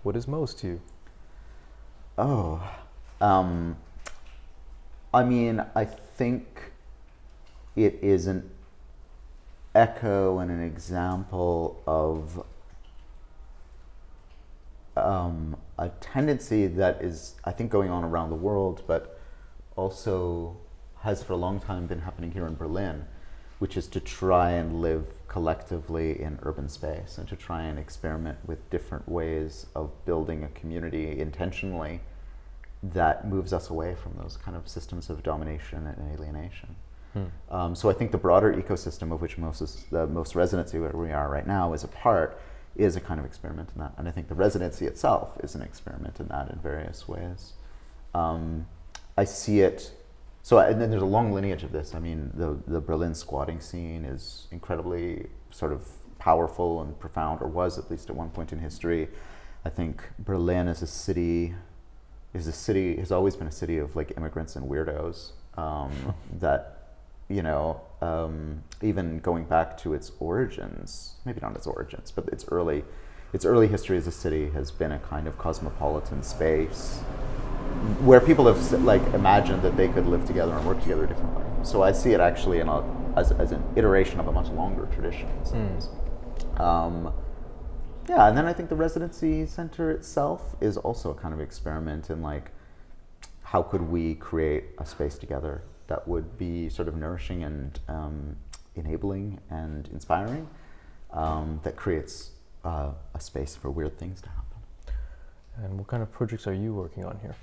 What is Moos to you? Oh, I think it is an echo and an example of a tendency that is, I think, going on around the world, but also has for a long time been happening here in Berlin, which is to try and live collectively in urban space and to try and experiment with different ways of building a community intentionally that moves us away from those kind of systems of domination and alienation. So I think the broader ecosystem of which the Moos residency, where we are right now, is a part, is a kind of experiment in that. And I think the residency itself is an experiment in that in various ways. I see it, and then there's a long lineage of this. I mean, the Berlin squatting scene is incredibly sort of powerful and profound, or was at least at one point in history. I think Berlin as a city has always been a city of like immigrants and weirdos that, even going back to its origins, maybe not its origins, but its early history as a city has been a kind of cosmopolitan space where people have like imagined that they could live together and work together differently. So I see it actually as an iteration of a much longer tradition. Yeah, and then I think the residency center itself is also a kind of experiment in like, how could we create a space together that would be sort of nourishing and enabling and inspiring, that creates a space for weird things to happen. And what kind of projects are you working on here?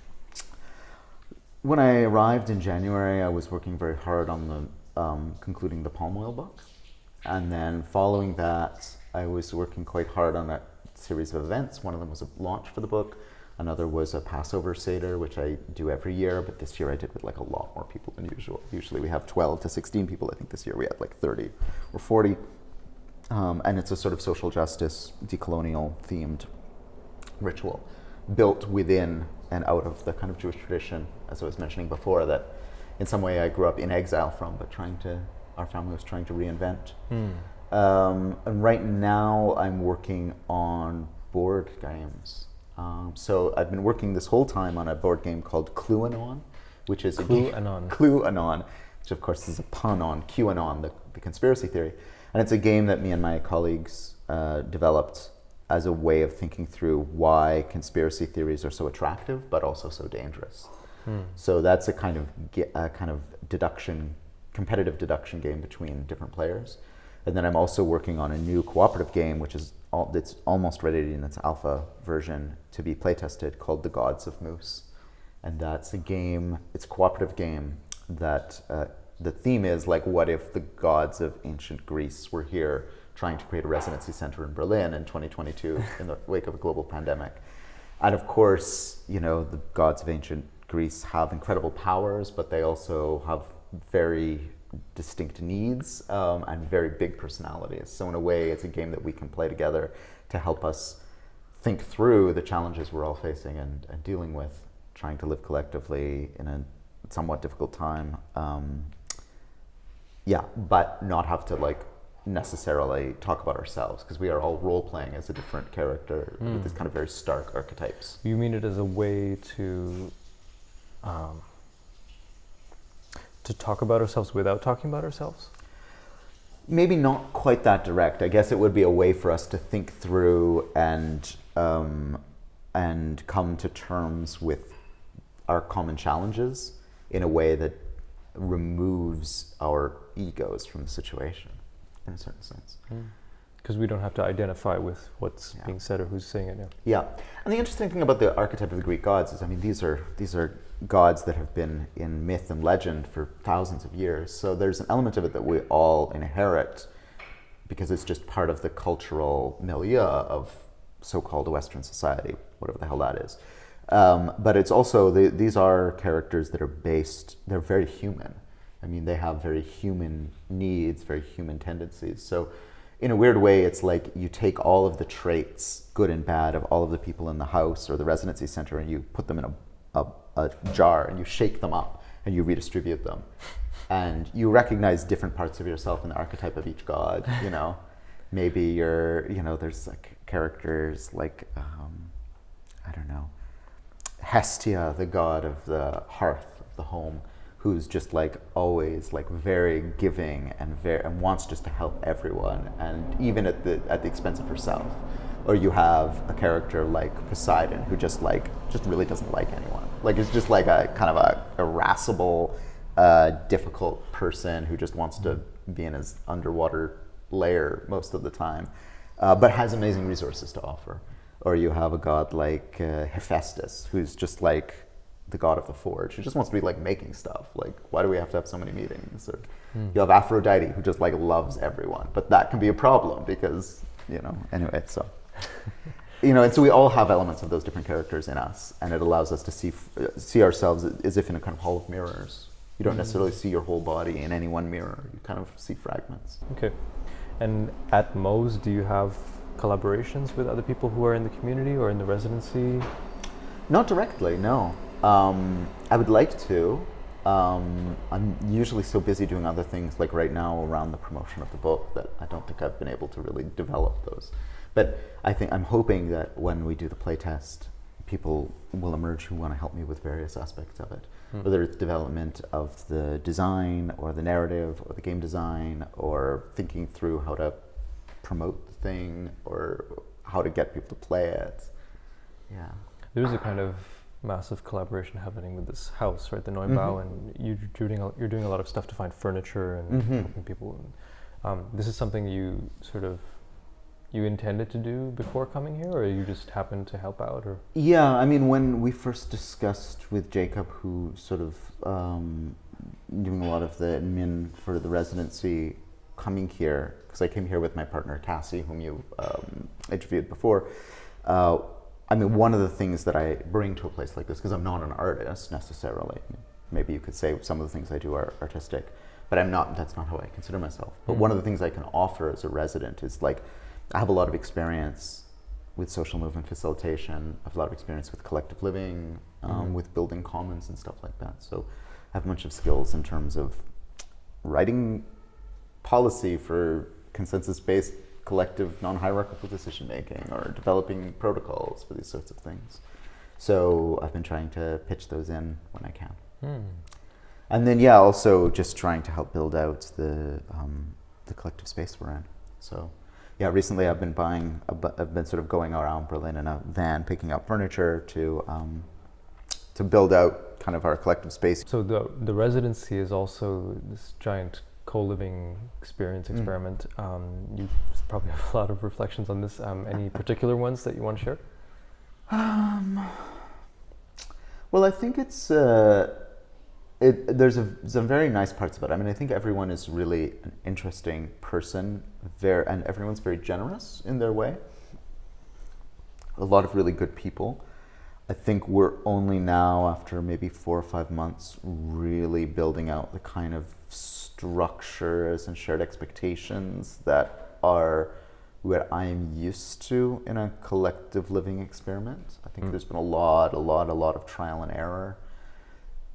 When I arrived in January, I was working very hard on concluding the palm oil book. And then following that, I was working quite hard on a series of events. One of them was a launch for the book. Another was a Passover Seder, which I do every year, but this year I did with like a lot more people than usual. Usually we have 12 to 16 people. I think this year we had like 30 or 40. And it's a sort of social justice, decolonial themed ritual built within and out of the kind of Jewish tradition, as I was mentioning before, that in some way I grew up in exile from, but our family was trying to reinvent. And right now I'm working on board games. So I've been working this whole time on a board game called Clue-anon, which is Clue-anon, which of course is a pun on QAnon, the conspiracy theory. And it's a game that me and my colleagues developed as a way of thinking through why conspiracy theories are so attractive, but also so dangerous. So that's a kind of competitive deduction game between different players. And then I'm also working on a new cooperative game, which is it's almost ready in its alpha version to be playtested, called The Gods of Moos. And that's it's a cooperative game that the theme is like, what if the gods of ancient Greece were here trying to create a residency center in Berlin in 2022 in the wake of a global pandemic. And of course, the gods of ancient Greece have incredible powers, but they also have very distinct needs and very big personalities. So in a way, it's a game that we can play together to help us think through the challenges we're all facing and dealing with, trying to live collectively in a somewhat difficult time. But not have to necessarily talk about ourselves, because we are all role-playing as a different character with these kind of very stark archetypes. You mean it as a way to talk about ourselves without talking about ourselves? Maybe not quite that direct. I guess it would be a way for us to think through and come to terms with our common challenges in a way that removes our egos from the situation, in a certain sense. Because we don't have to identify with what's being said or who's saying it now. Yeah, and the interesting thing about the archetype of the Greek gods is, these are gods that have been in myth and legend for thousands of years. So there's an element of it that we all inherit because it's just part of the cultural milieu of so-called Western society, whatever the hell that is. But it's also, these are characters that they're very human. They have very human needs, very human tendencies. So in a weird way, it's like you take all of the traits, good and bad, of all of the people in the house or the residency center, and you put them in a jar and you shake them up and you redistribute them. And you recognize different parts of yourself in the archetype of each god, Maybe there's characters like Hestia, the god of the hearth, of the home, who's just like always like very giving and wants just to help everyone, and even at the expense of herself. Or you have a character like Poseidon, who just really doesn't like anyone. Like it's just like a kind of a irascible, difficult person who just wants to be in his underwater lair most of the time, but has amazing resources to offer. Or you have a god like Hephaestus, who's just like the god of the forge, who just wants to be like making stuff. Like, why do we have to have so many meetings? Or you have Aphrodite, who just like loves everyone, but that can be a problem because, anyway, so. And so we all have elements of those different characters in us, and it allows us to see ourselves as if in a kind of hall of mirrors. You don't necessarily see your whole body in any one mirror. You kind of see fragments. Okay. And at Moos, do you have collaborations with other people who are in the community or in the residency? Not directly, no. I would like to. I'm usually so busy doing other things, like right now around the promotion of the book, that I don't think I've been able to really develop those. But I'm hoping that when we do the playtest, people will emerge who want to help me with various aspects of it, whether it's development of the design or the narrative or the game design, or thinking through how to promote the thing or how to get people to play it. Yeah. There's a kind of massive collaboration happening with this house, right? The Neubau, and you're doing a lot of stuff to find furniture and helping people. This is something you intended to do before coming here, or you just happened to help out? Or yeah, I mean, when we first discussed with Jacob, who sort of doing a lot of the admin for the residency, coming here, because I came here with my partner Cassie, whom you interviewed before. I mean, one of the things that I bring to a place like this, because I'm not an artist necessarily, maybe you could say some of the things I do are artistic, but I'm not. That's not how I consider myself. But one of the things I can offer as a resident is like, I have a lot of experience with social movement facilitation. I have a lot of experience with collective living, with building commons and stuff like that. So I have a bunch of skills in terms of writing policy for consensus-based collective non-hierarchical decision making, or developing protocols for these sorts of things. So I've been trying to pitch those in when I can. And then also just trying to help build out the collective space we're in. So yeah, recently I've been sort of going around Berlin in a van picking up furniture to build out kind of our collective space. So the residency is also this giant co-living experiment. You probably have a lot of reflections on this. Any particular ones that you want to share? Well, I think it's there's some very nice parts of it. I mean, I think everyone is really an interesting person, and everyone's very generous in their way. A lot of really good people. I think we're only now, after maybe 4 or 5 months, really building out the kind of structures and shared expectations that are what I'm used to in a collective living experiment. I think there's been a lot of trial and error.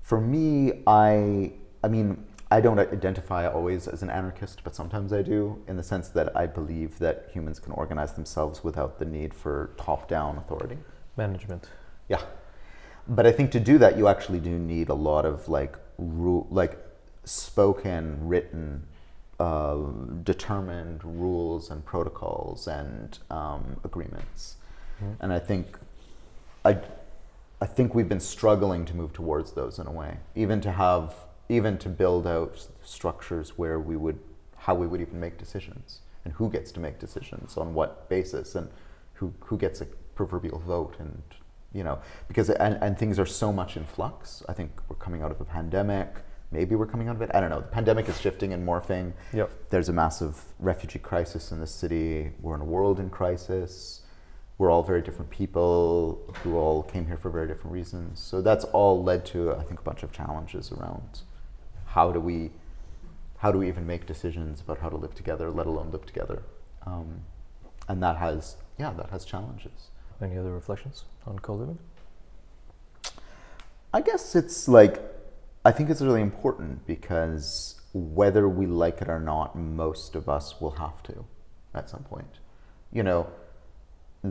For me, I mean, I don't identify always as an anarchist, but sometimes I do, in the sense that I believe that humans can organize themselves without the need for top-down authority. Management. Yeah. But I think to do that, you actually do need a lot of spoken, written, determined rules and protocols and agreements. And I think we've been struggling to move towards those in a way, even to build out structures where how we would even make decisions, and who gets to make decisions on what basis, and who gets a proverbial vote, and because and things are so much in flux. I think we're coming out of a pandemic. Maybe we're coming out of it. I don't know. The pandemic is shifting and morphing. Yep. There's a massive refugee crisis in the city. We're in a world in crisis. We're all very different people who all came here for very different reasons. So that's all led to, I think, a bunch of challenges around how do we even make decisions about how to live together, let alone live together. And that has challenges. Any other reflections on co-living? I guess I think it's really important, because whether we like it or not, most of us will have to at some point.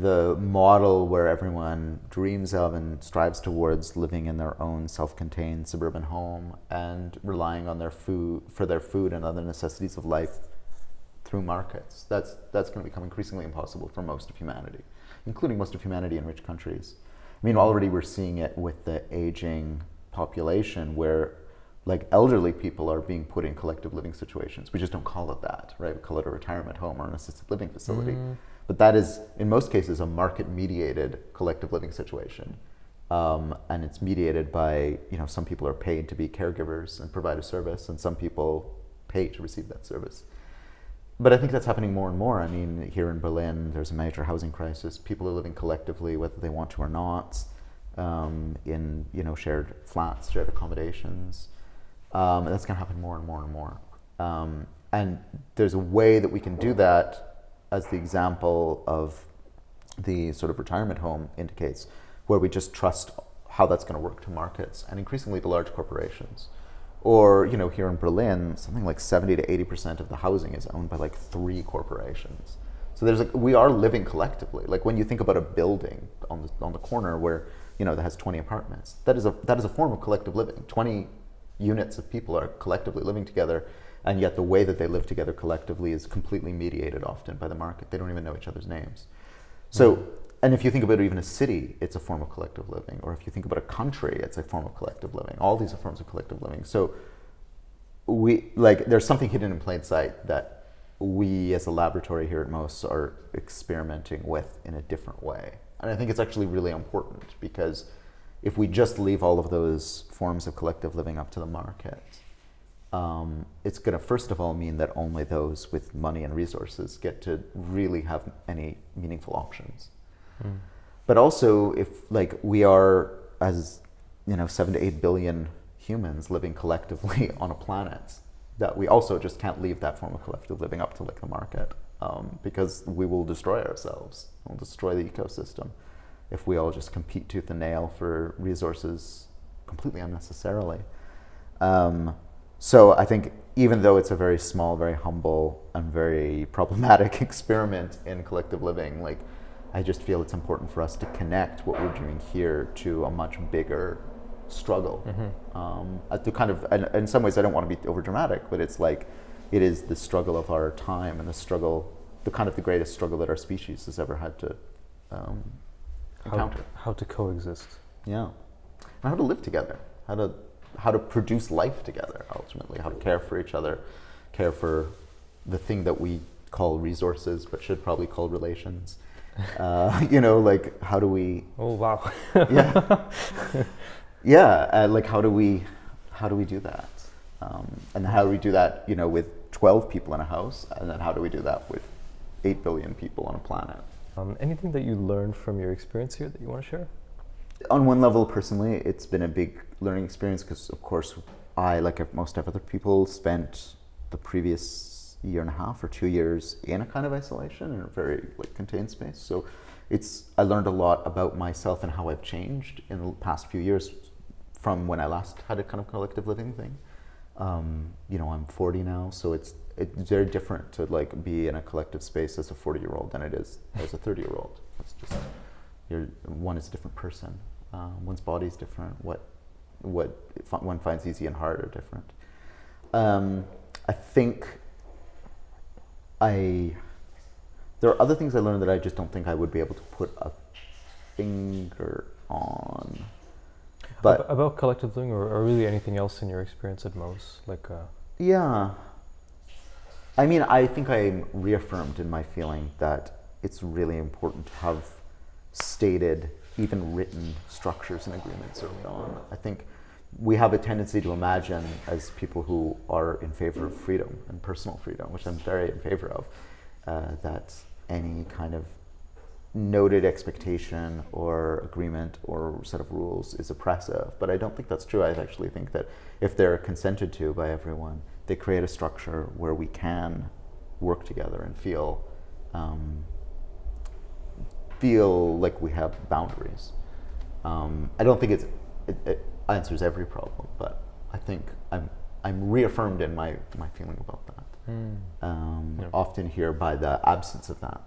the model where everyone dreams of and strives towards living in their own self-contained suburban home and relying on their food and other necessities of life through markets. That's going to become increasingly impossible for most of humanity, including most of humanity in rich countries. I mean, already we're seeing it with the aging population where like elderly people are being put in collective living situations. We just don't call it that, right? We call it a retirement home or an assisted living facility. But that is, in most cases, a market-mediated collective living situation. And it's mediated by, some people are paid to be caregivers and provide a service, and some people pay to receive that service. But I think that's happening more and more. I mean, here in Berlin, there's a major housing crisis. People are living collectively, whether they want to or not, in shared flats, shared accommodations. And that's going to happen more and more and more. And there's a way that we can do that, as the example of the sort of retirement home indicates, where we just trust how that's going to work to markets and increasingly to large corporations. Or, here in Berlin, something like 70 to 80% of the housing is owned by like 3 corporations. So we are living collectively. Like when you think about a building on the corner where, that has 20 apartments, that is a form of collective living. 20 units of people are collectively living together. And yet the way that they live together collectively is completely mediated often by the market. They don't even know each other's names. So, and if you think about even a city, it's a form of collective living. Or if you think about a country, it's a form of collective living. All these are forms of collective living. So there's something hidden in plain sight that we as a laboratory here at Moos are experimenting with in a different way. And I think it's actually really important because if we just leave all of those forms of collective living up to the market, it's going to first of all mean that only those with money and resources get to really have any meaningful options. But also, if we are as 7 to 8 billion humans living collectively on a planet, that we also just can't leave that form of collective living up to the market, because we will destroy ourselves. We'll destroy the ecosystem if we all just compete tooth and nail for resources completely unnecessarily. So I think even though it's a very small, very humble, and very problematic experiment in collective living, I just feel it's important for us to connect what we're doing here to a much bigger struggle. To kind of, and in some ways I don't want to be over dramatic, but it's it is the struggle of our time and the greatest struggle that our species has ever had to encounter. How to coexist. Yeah. And how to live together. How to produce life together, ultimately, how to care for each other, care for the thing that we call resources, but should probably call relations. How do we... Oh, wow. Yeah. Yeah, how do we do that? And how do we do that, with 12 people in a house, and then how do we do that with 8 billion people on a planet? Anything that you learned from your experience here that you want to share? On one level, personally, it's been a big learning experience because, of course, I, like most other people, spent the previous year and a half or 2 years in a kind of isolation in a very contained space. So I learned a lot about myself and how I've changed in the past few years from when I last had a kind of collective living thing. I'm 40 now, so it's very different to be in a collective space as a 40-year-old than it is as a 30-year-old. It's just one is a different person. One's body is different. What one finds easy and hard are different. I think there are other things I learned that I just don't think I would be able to put a finger on. But about collective living, or really anything else in your experience at Moos, Yeah. I mean, I think I'm reaffirmed in my feeling that it's really important to have stated, even written structures and agreements early on. I think we have a tendency to imagine, as people who are in favor of freedom and personal freedom, which I'm very in favor of, that any kind of noted expectation or agreement or set of rules is oppressive. But I don't think that's true. I actually think that if they're consented to by everyone, they create a structure where we can work together and feel like we have boundaries. I don't think it answers every problem, but I think I'm reaffirmed in my feeling about that. Often here by the absence of that.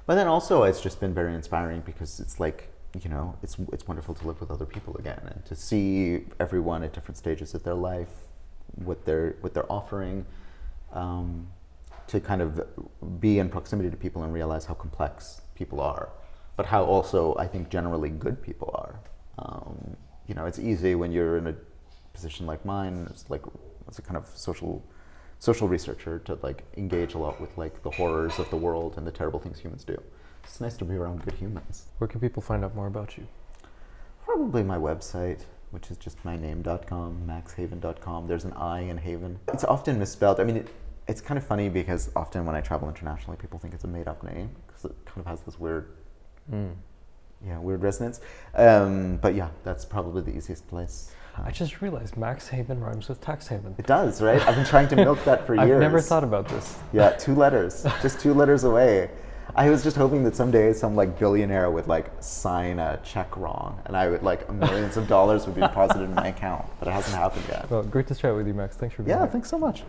But then also it's just been very inspiring because it's like, you know, it's wonderful to live with other people again and to see everyone at different stages of their life, what they're offering, to kind of be in proximity to people and realize how complex people are, but how also I think generally good people are. You know, it's easy when you're in a position like mine, it's like as a kind of social researcher, to like engage a lot with like the horrors of the world and the terrible things humans do. It's nice to be around good humans. Where can people find out more about you? Probably my website, which is just my name.com, maxhaven.com. There's an I in Haven. It's often misspelled. I mean, it's kind of funny because often when I travel internationally, people think it's a made-up name because it kind of has this weird, weird resonance. But yeah, that's probably the easiest place. I just realized Max Haven rhymes with tax haven. It does, right? I've been trying to milk that for years. I've never thought about this. Yeah, 2 letters, just 2 letters away. I was just hoping that someday some like billionaire would like sign a check wrong and I would like millions of dollars would be deposited in my account, but it hasn't happened yet. Well, great to chat with you, Max. Thanks for being here. Yeah, thanks so much.